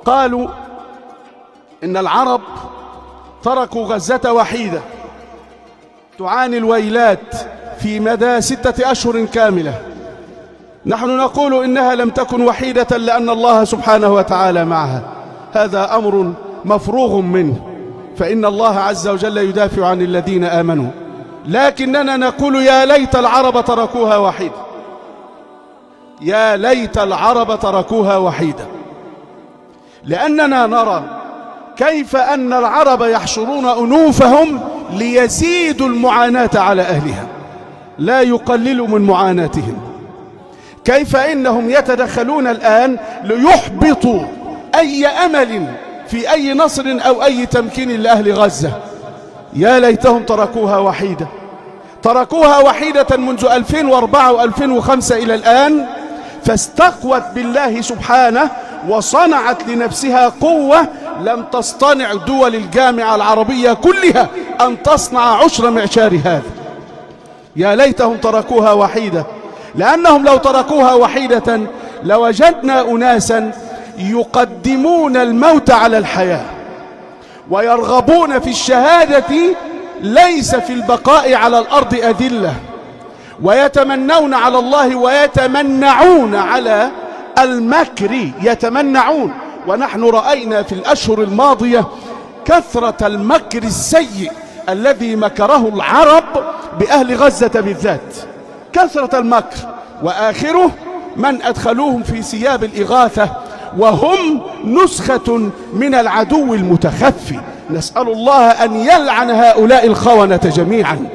قالوا إن العرب تركوا غزة وحيدة تعاني الويلات في مدى 6 أشهر كاملة. نحن نقول إنها لم تكن وحيدة لأن الله سبحانه وتعالى معها، هذا أمر مفروغ منه، فإن الله عز وجل يدافع عن الذين آمنوا. لكننا نقول يا ليت العرب تركوها وحيدة، يا ليت العرب تركوها وحيدة، لأننا نرى كيف أن العرب يحشرون أنوفهم ليزيدوا المعاناة على أهلها، لا يقللوا من معاناتهم. كيف إنهم يتدخلون الآن ليحبطوا أي أمل في أي نصر أو أي تمكين لأهل غزة. يا ليتهم تركوها وحيدة، تركوها وحيدة منذ 2004 و2005 إلى الآن، فاستقوت بالله سبحانه وصنعت لنفسها قوة لم تصطنع دول الجامعة العربية كلها أن تصنع عشر معشار هذا. يا ليتهم تركوها وحيدة، لأنهم لو تركوها وحيدة لوجدنا أناسا يقدمون الموت على الحياة ويرغبون في الشهادة ليس في البقاء على الأرض أذلة، ويتمنون على الله ويتمنعون على المكر، يتمنعون. ونحن رأينا في الأشهر الماضية كثرة المكر السيء الذي مكره العرب بأهل غزة بالذات، كثرة المكر، وآخره من أدخلوهم في ثياب الإغاثة وهم نسخة من العدو المتخفي. نسأل الله أن يلعن هؤلاء الخونة جميعا.